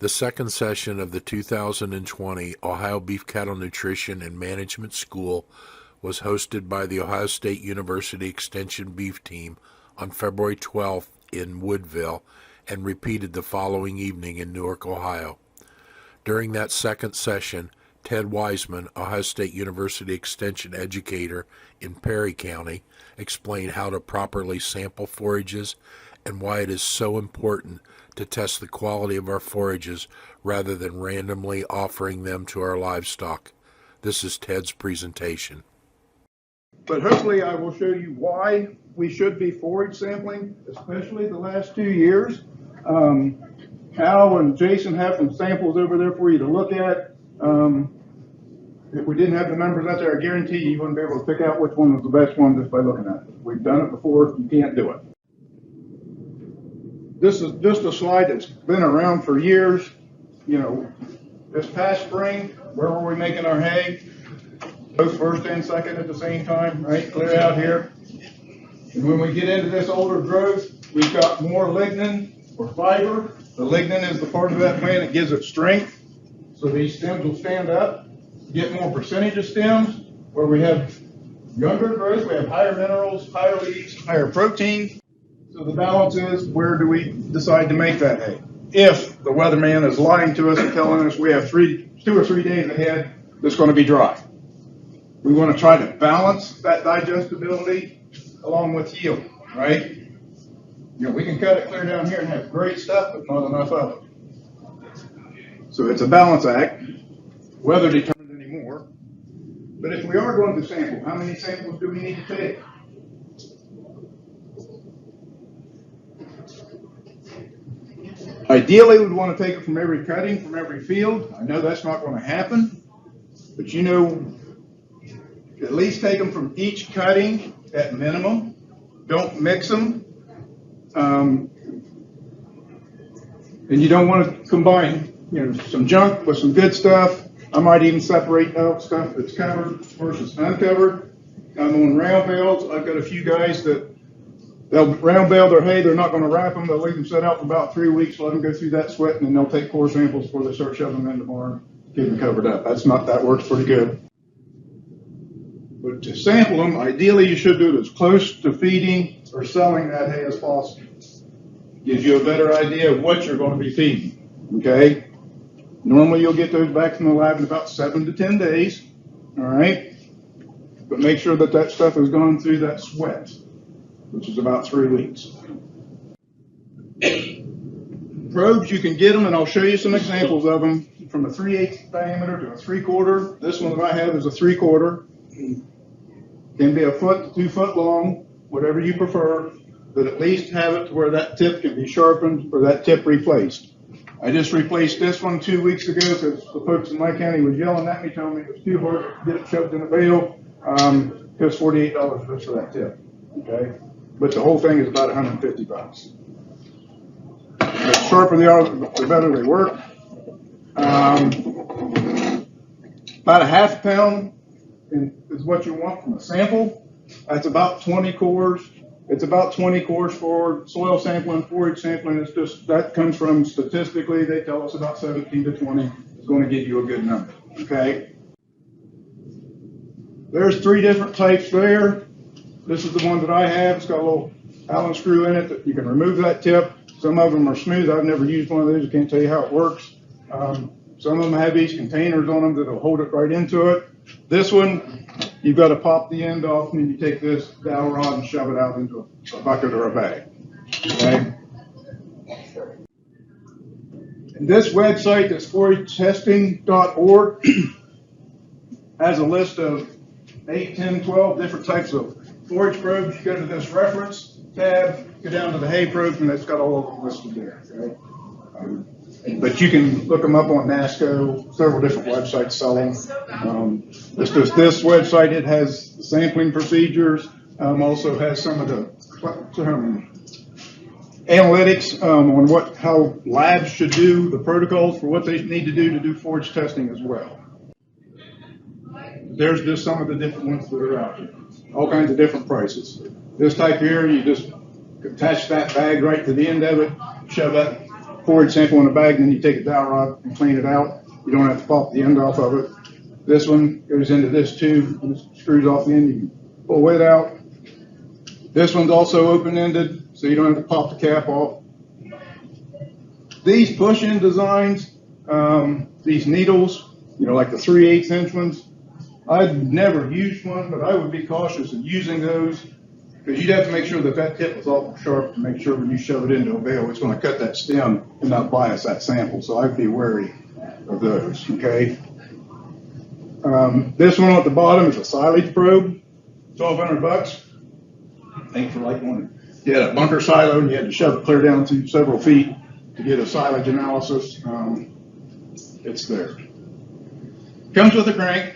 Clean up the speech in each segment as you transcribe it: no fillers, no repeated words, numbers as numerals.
The second session of the 2020 Ohio Beef Cattle Nutrition and Management School was hosted by the Ohio State University Extension Beef Team on February 12th in Woodville and repeated the following evening in Newark, Ohio. During that second session, Ted Wiseman, Ohio State University Extension Educator in Perry County, explained how to properly sample forages and why it is so important to test the quality of our forages rather than randomly offering them to our livestock. This is Ted's presentation. But hopefully I will show you why we should be forage sampling, especially the last 2 years. Al and Jason have some samples over there for you to look at. If we didn't have the numbers out there, I guarantee you wouldn't be able to pick out which one was the best one just by looking at it. We've done it before, you can't do it. This is just a slide that's been around for years. You know, this past spring, where were we making our hay? Both first and second at the same time, right? Clear out here. And when we get into this older growth, we've got more lignin or fiber. The lignin is the part of that plant that gives it strength. So these stems will stand up, get more percentage of stems. Where we have younger growth, we have higher minerals, higher leaves, higher protein. So the balance is, where do we decide to make that hay? If the weatherman is lying to us and telling us we have 2 or 3 days ahead that's going to be dry. We want to try to balance that digestibility along with yield, right? You know, we can cut it clear down here and have great stuff, but not enough of it. So it's a balance act, weather determined anymore. But if we are going to sample, how many samples do we need to take? Ideally, we'd want to take it from every cutting, from every field. I know that's not going to happen, but you know, at least take them from each cutting at minimum. Don't mix them. And you don't want to combine, you know, some junk with some good stuff. I might even separate out stuff that's covered versus uncovered. I'm on round bales. I've got a few guys that they'll round bale their hay. They're not going to wrap them. They'll leave them set out for about 3 weeks, let them go through that sweat, and then they'll take core samples before they start shoving them in the barn, keep them covered up. That works pretty good. But to sample them, ideally you should do it as close to feeding or selling that hay as possible. Gives you a better idea of what you're going to be feeding, okay? Normally you'll get those back from the lab in about 7 to 10 days, all right? But make sure that that stuff has gone through that sweat, which is about 3 weeks. Probes, you can get them, and I'll show you some examples of them, from a 3/8 diameter to a 3/4. This one that I have is a 3/4. Can be 1 foot to 2 foot long, whatever you prefer, but at least have it to where that tip can be sharpened or that tip replaced. I just replaced this one 2 weeks ago because the folks in my county was yelling at me, telling me it was too hard to get it shoved in a bale. It was $48 just for that tip, okay? But the whole thing is about $150. The sharper they are, the better they work. About a ½ pound is what you want from a sample. That's about 20 cores. It's about 20 cores for soil sampling, forage sampling. It's just, that comes from statistically, they tell us about 17 to 20 is going to give you a good number, okay? There's 3 different types there. This is the one that I have. It's got a little Allen screw in it that you can remove that tip. Some of them are smooth. I've never used one of those. I can't tell you how it works. Some of them have these containers on them that'll hold it right into it. This one, you've got to pop the end off, and then you take this dowel rod and shove it out into a bucket or a bag. Okay? And this website, that's foragetesting.org, has a list of 8, 10, 12 different types of forage probes. You go to this reference tab, go down to the hay probes, and it's got all of them listed there. Okay? But you can look them up on NASCO. Several different websites sell them. This website, it has sampling procedures. Also has some of the analytics on how labs should do the protocols for what they need to do forage testing as well. There's just some of the different ones that are out there. All kinds of different prices. This type here, you just attach that bag right to the end of it, shove that forage sample in a bag, and then you take a dowel rod and clean it out. You don't have to pop the end off of it. This one goes into this tube, and screws off the end. You can pull it out. This one's also open-ended, so you don't have to pop the cap off. These push-in designs, these needles, like the 3/8 inch ones, I've never used one, but I would be cautious of using those because you'd have to make sure that tip is awful sharp to make sure when you shove it into a bale, it's going to cut that stem and not bias that sample. So I'd be wary of those, okay? This one at the bottom is a silage probe, $1,200. I think for like when you had a bunker silo and you had to shove it clear down to several feet to get a silage analysis, it's there. Comes with a crank.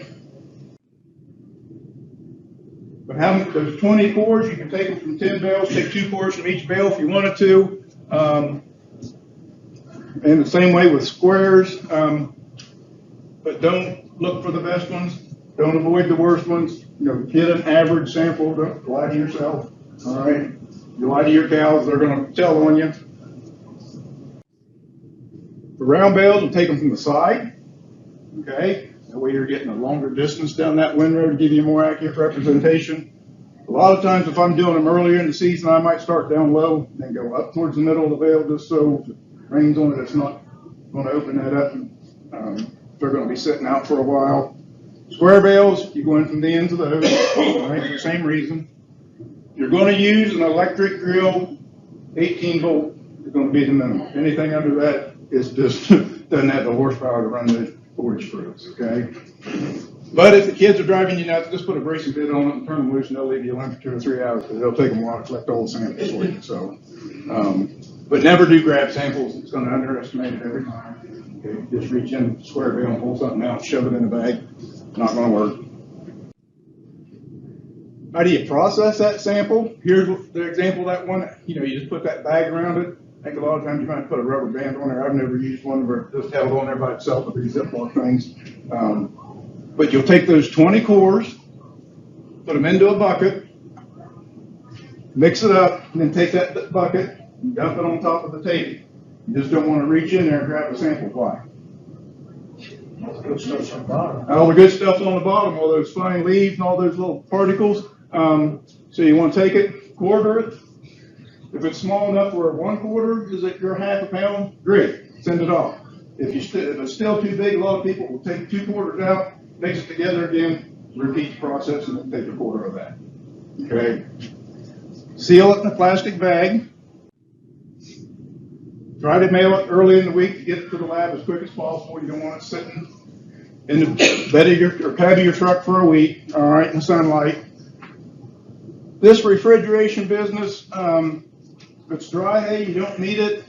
But having those 20 cores, you can take them from 10 bales, take 2 cores from each bale if you wanted to. And the same way with squares, but don't look for the best ones. Don't avoid the worst ones. Get an average sample. Don't lie to yourself. All right. You lie to your cows, they're going to tell on you. The round bales, will take them from the side. Okay. That way you're getting a longer distance down that windrow to give you a more accurate representation. A lot of times if I'm doing them earlier in the season, I might start down low and then go up towards the middle of the bale just so if it rains on it, it's not going to open that up. They're going to be sitting out for a while. Square bales, you go in from the ends of those, right, for the same reason. You're going to use an electric grill, 18 volt is going to be the minimum. Anything under that is just doesn't have the horsepower to run those forage fruits, okay? But if the kids are driving you nuts, just put a bracing bit on it and turn them loose and they'll leave you alone for 2 or 3 hours because they'll take them a while to collect all the samples for you. So, but never do grab samples. It's going to underestimate it every time. Okay? Just reach in the square bale and pull something out, shove it in the bag. Not going to work. How do you process that sample? Here's the example of that one. You just put that bag around it. I think a lot of times you might put a rubber band on there. I've never used one where it just held on there by itself with these Ziploc things. But you'll take those 20 cores, put them into a bucket, mix it up, and then take that bucket and dump it on top of the table. You just don't want to reach in there and grab a sample fly. All the good stuff's on the bottom. All the good stuff's on the bottom, all those fine leaves and all those little particles. So you want to take it, quarter it. If it's small enough where 1/4 is at your half a pound, great, send it off. If it's still too big, a lot of people will take 2/4 out, mix it together again, repeat the process, and then take 1/4 of that. Okay. Seal it in a plastic bag. Try to mail it early in the week to get it to the lab as quick as possible. You don't want it sitting in the bed of your cab of your truck for a week, all right, in the sunlight. This refrigeration business, if it's dry hay, you don't need it.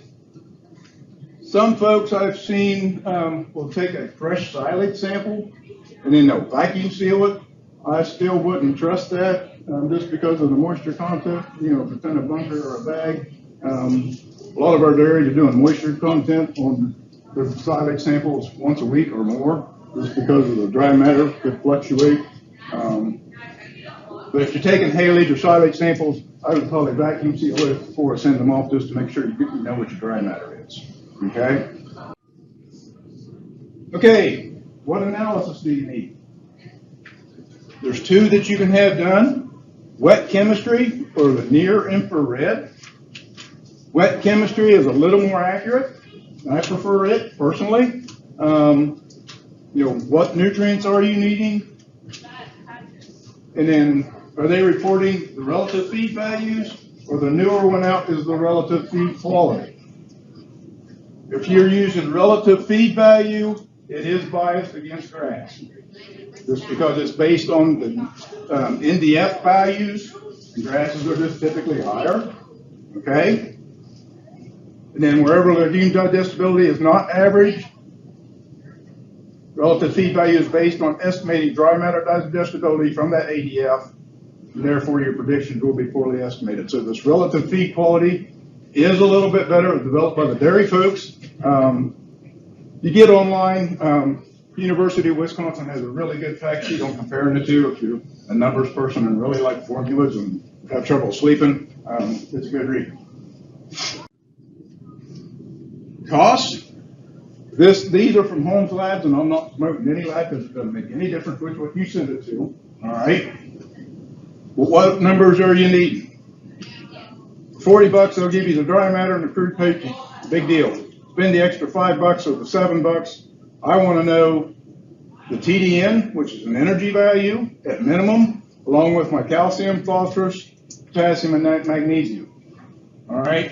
Some folks I've seen will take a fresh silage sample and then they'll vacuum seal it. I still wouldn't trust that just because of the moisture content, if it's in a bunker or a bag. A lot of our dairies are doing moisture content on their silage samples once a week or more, just because of the dry matter could fluctuate. But if you're taking haylage or silage samples, I would probably vacuum seal it before I send them off just to make sure you know what your dry matter is. Okay? Okay, what analysis do you need? There's 2 that you can have done, wet chemistry or the near infrared. Wet chemistry is a little more accurate. I prefer it personally. What nutrients are you needing? And then are they reporting the relative feed values, or the newer one out is the relative feed quality? If you're using relative feed value, it is biased against grass. Just because it's based on the NDF values, and grasses are just typically higher. Okay? And then wherever the deemed digestibility is not average, relative feed value is based on estimating dry matter digestibility from that ADF, and therefore your predictions will be poorly estimated. So this relative feed quality is a little bit better, developed by the dairy folks. You get online, University of Wisconsin has a really good fact sheet on comparing the two. If you're a numbers person and really like formulas and have trouble sleeping, it's a good read. costs. These are from Holmes Labs, and I'm not promoting any lab because it doesn't make any difference which one you send it to. All right. Well, what numbers are you needing? $40, they'll give you the dry matter and the crude protein. Big deal. Spend the extra $5 or the $7. I want to know the TDN, which is an energy value at minimum, along with my calcium, phosphorus, potassium, and magnesium. All right.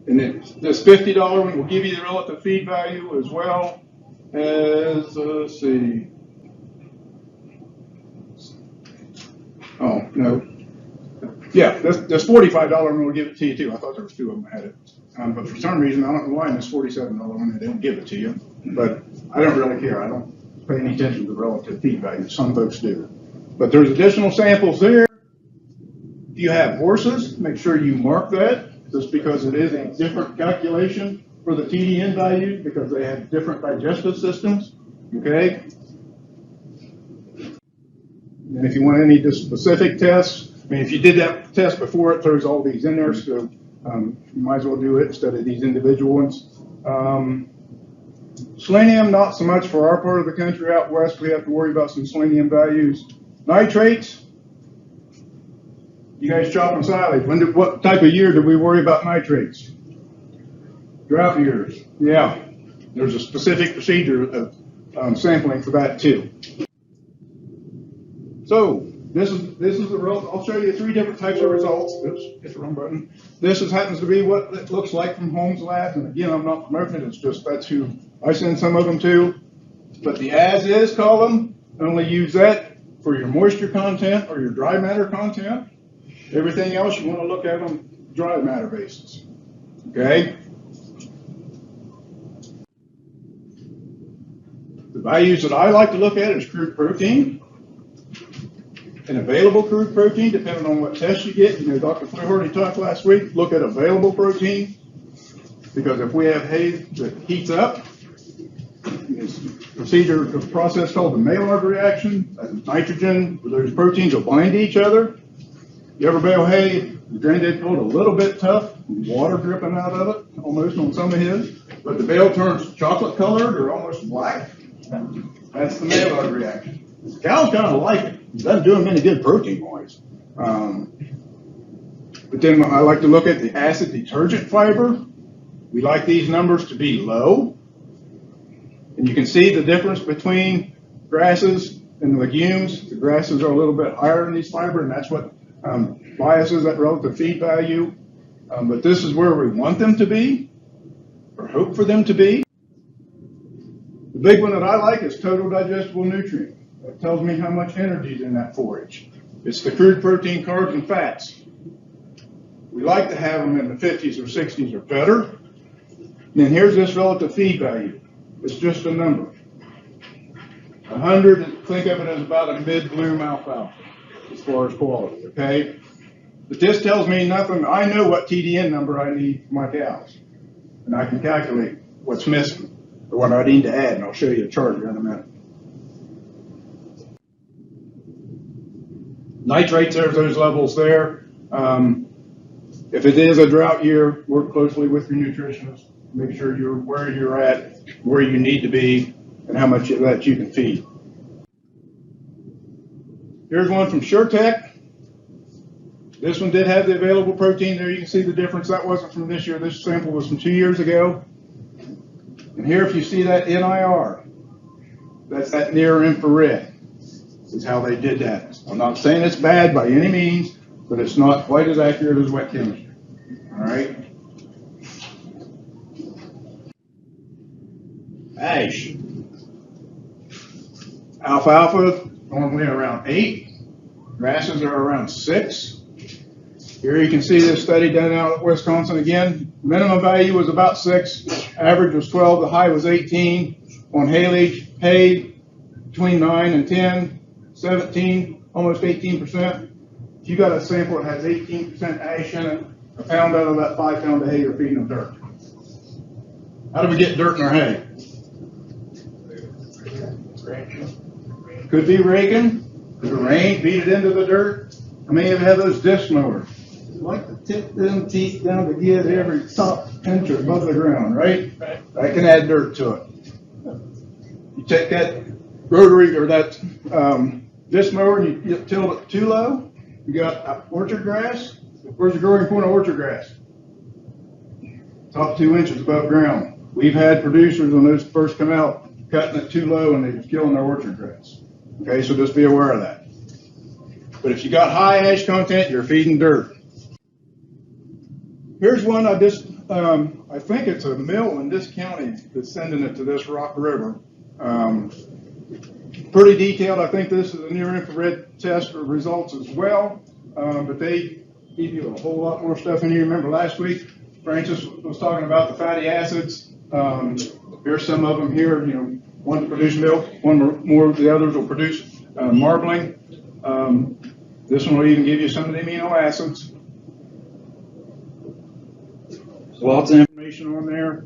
And then this $50 one will give you the relative feed value as well as, let's see. Oh, no. Yeah, this $45 one will give it to you too. I thought there was two of them that had it. But for some reason, I don't know why in this $47 one they don't give it to you. But I don't really care. I don't pay any attention to the relative feed value. Some folks do. But there's additional samples there. If you have horses, make sure you mark that, just because it is a different calculation for the TDN value because they have different digestive systems. Okay? And if you want any specific tests, I mean, if you did that test before, it throws all these in there, so you might as well do it instead of these individual ones. Selenium, not so much for our part of the country. Out west, we have to worry about some selenium values. Nitrates, you guys chopping silage. What type of year did we worry about nitrates? Drought years. Yeah, there's a specific procedure of sampling for that too. So this is the result. I'll show you three different types of results. Oops, hit the wrong button. This happens to be what it looks like from Holmes Labs. And again, I'm not promoting it. It's just that's who I send some of them to. But the as-is column, only use that for your moisture content or your dry matter content. Everything else you want to look at on dry matter basis. Okay. The values that I like to look at is crude protein. And available crude protein, depending on what test you get. You know, Dr. Flaherty talked last week, look at available protein. Because if we have hay that heats up, it's a process called the Maillard reaction. Nitrogen, those proteins will bind to each other. You ever bale hay, the granddad called it a little bit tough, water dripping out of it, almost on some of his. But the bale turns chocolate colored or almost black. That's the Maillard reaction. Cows kind of like it. It doesn't do them any good protein-wise. But then I like to look at the acid detergent fiber. We like these numbers to be low. And you can see the difference between grasses and legumes. The grasses are a little bit higher in these fiber, and that's what biases that relative feed value. But this is where we want them to be, or hope for them to be. The big one that I like is total digestible nutrient. That tells me how much energy is in that forage. It's the crude protein, carbs, and fats. We like to have them in the 50s or 60s or better. And then here's this relative feed value. It's just a number. 100, think of it as about a mid-bloom alfalfa as far as quality, okay? But this tells me nothing. I know what TDN number I need for my cows. And I can calculate what's missing or what I need to add, and I'll show you a chart here in a minute. Nitrates, there's those levels there. If it is a drought year, work closely with your nutritionist. Make sure you're where you're at, where you need to be, and how much that you can feed. Here's one from SureTech. This one did have the available protein there. You can see the difference. That wasn't from this year. This sample was from 2 years ago. And here, if you see that NIR, that's that near infrared, is how they did that. I'm not saying it's bad by any means, but it's not quite as accurate as wet chemistry. All right. Ash. Alfalfa normally around 8. Grasses are around 6. Here you can see this study done out at Wisconsin again. Minimum value was about 6. Average was 12. The high was 18. On haylage, hay between 9 and 10, 17, almost 18%. If you got a sample that has 18% ash in it, a pound out of that 5 pound of hay you're feeding them dirt. How do we get dirt in our hay? Could be raking. Could rain, beat it into the dirt. How many of you have those disc mowers? like to tip them teeth down to get every top inch above the ground, right? I can add dirt to it. You take that rotary or that disc mower and you tilt it too low, you got orchard grass. Where's the growing point of orchard grass? Top 2 inches above ground. We've had producers when those first come out cutting it too low and they're killing their orchard grass. Okay, so just be aware of that. But if you got high ash content, you're feeding dirt. Here's one I just, I think it's a mill in this county that's sending it to this Rock River. Pretty detailed. I think this is a near infrared test for results as well. But they give you a whole lot more stuff in here. Remember last week, Francis was talking about the fatty acids. Here's some of them here. You know, one to produce milk, one more of the others will produce marbling. This one will even give you some of the amino acids. Lots of information on there.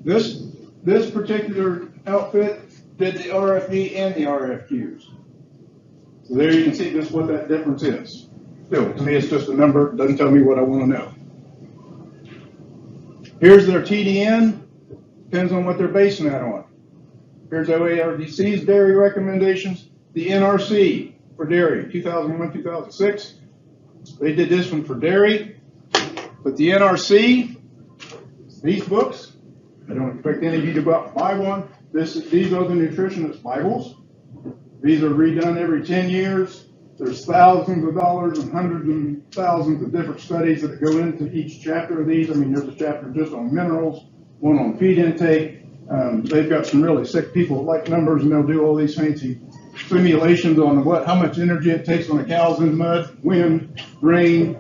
This particular outfit did the RFD and the RFQs. So there you can see just what that difference is. Still, to me, it's just a number. It doesn't tell me what I want to know. Here's their TDN. Depends on what they're basing that on. Here's OARDC's dairy recommendations. The NRC for dairy, 2001, 2006. They did this one for dairy. But the NRC, these books, I don't expect any of you to go out and buy one. These are the nutritionist Bibles. These are redone every 10 years. There's thousands of dollars and hundreds and thousands of different studies that go into each chapter of these. I mean, there's a chapter just on minerals, one on feed intake. They've got some really sick people that like numbers, and they'll do all these fancy simulations on how much energy it takes when a cow's in mud, wind, rain.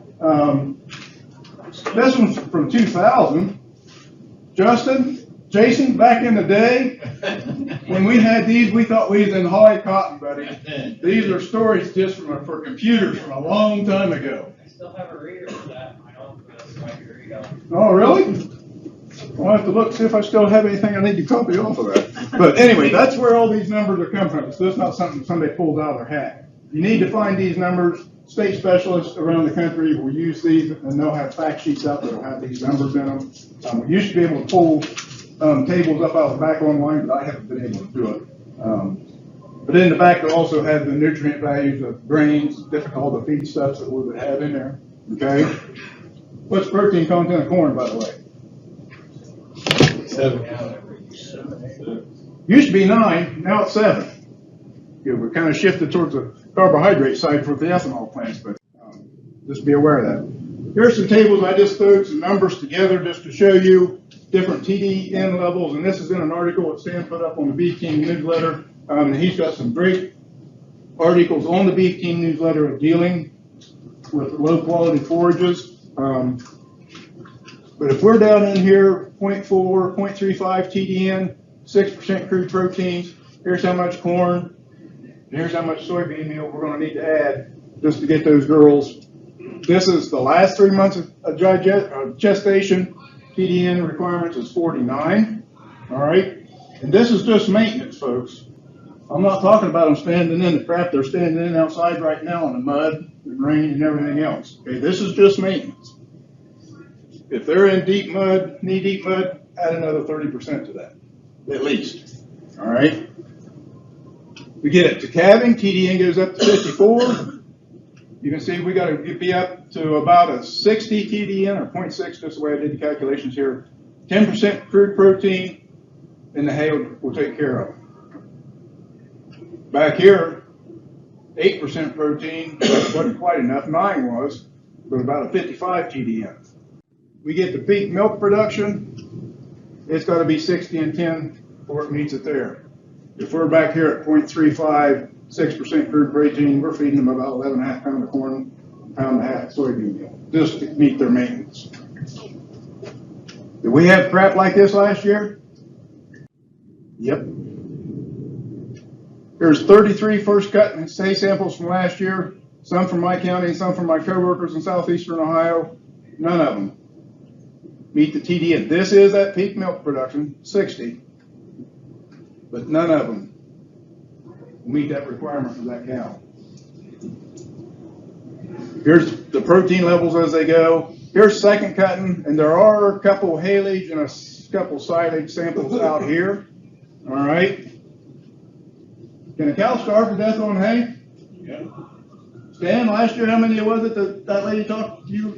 This one's from 2000. Jason, back in the day, when we had these, we thought we was in high cotton, buddy. These are stories just for computers from a long time ago. I still have a reader for that in my office, so I can read out. Oh, really? I'll have to look, see if I still have anything I need to copy off of that. But anyway, that's where all these numbers are coming from. So it's not something somebody pulled out of their hat. You need to find these numbers. State specialists around the country will use these, and they'll have fact sheets out that will have these numbers in them. We used to be able to pull tables up out of the back online, but I haven't been able to do it. But in the back, they also have the nutrient values of grains, all the feedstuffs that we would have in there. Okay? What's protein content of corn, by the way? 7. Used to be 9, now it's 7. Yeah, we're kind of shifted towards the carbohydrate side for the ethanol plants, but just be aware of that. Here's some tables. I just threw some numbers together just to show you different TDN levels, and this is in an article that Stan put up on the Beef Team newsletter. And he's got some great articles on the Beef Team newsletter of dealing with low quality forages. But if we're down in here, 0.4, 0.35 TDN, 6% crude proteins, here's how much corn, here's how much soybean meal we're going to need to add just to get those girls. This is the last 3 months of gestation. TDN requirements is 49. All right. And this is just maintenance, folks. I'm not talking about them standing in the crap they're standing in outside right now in the mud and rain and everything else. Okay. This is just maintenance. If they're in deep mud, knee deep mud, add another 30% to that, at least. All right. We get it to calving, TDN goes up to 54. You can see we got to be up to about a 60 TDN or 0.6, just the way I did the calculations here. 10% crude protein, and the hay will take care of it. Back here, 8% protein, wasn't quite enough, 9 was, but about a 55 TDN. We get the peak milk production, it's got to be 60 and 10 before it meets it there. If we're back here at 0.35, 6% crude protein, we're feeding them about 11.5 pounds of corn, pound and a half of soybean meal, just to meet their maintenance. Did we have crap like this last year? Yep. There's 33 first cut and say samples from last year, some from my county, some from my coworkers in southeastern Ohio. None of them meet the TDN. This is at peak milk production, 60, but none of them meet that requirement for that cow. Here's the protein levels as they go. Here's second cutting, and there are a couple haylage and a couple silage samples out here. All right. Can a cow starve to death on hay? Yeah. Stan, last year, how many was it that lady talked to you?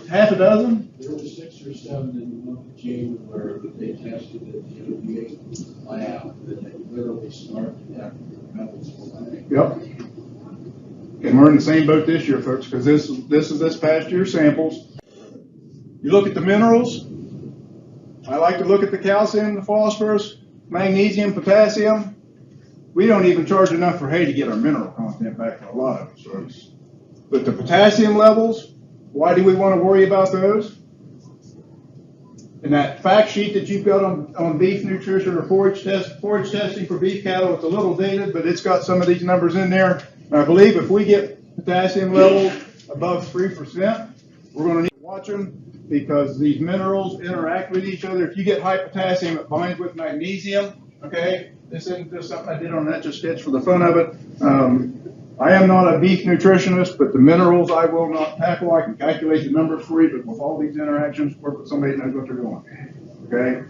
Half a dozen? There were 6 or 7 in the month of June where they tested it in the lab, that they literally started to have metals for that. Yep. And we're in the same boat this year, folks, because this is this past year's samples. You look at the minerals. I like to look at the calcium, the phosphorus, magnesium, potassium. We don't even charge enough for hay to get our mineral content back for a lot of us, folks. But the potassium levels, why do we want to worry about those? And that fact sheet that you've got on beef nutrition or forage testing for beef cattle, it's a little dated, but it's got some of these numbers in there. And I believe if we get potassium levels above 3%, we're going to need to watch them because these minerals interact with each other. If you get high potassium, it binds with magnesium. Okay, this isn't just something I did on Etch a Sketch for the fun of it. I am not a beef nutritionist, but the minerals I will not tackle. I can calculate the numbers for you, but with all these interactions, work with somebody that knows what they're doing. Okay.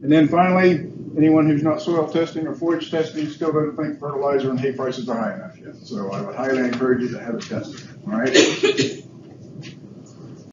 And then finally, anyone who's not soil testing or forage testing still doesn't think fertilizer and hay prices are high enough yet. So I would highly encourage you to have it tested. All right.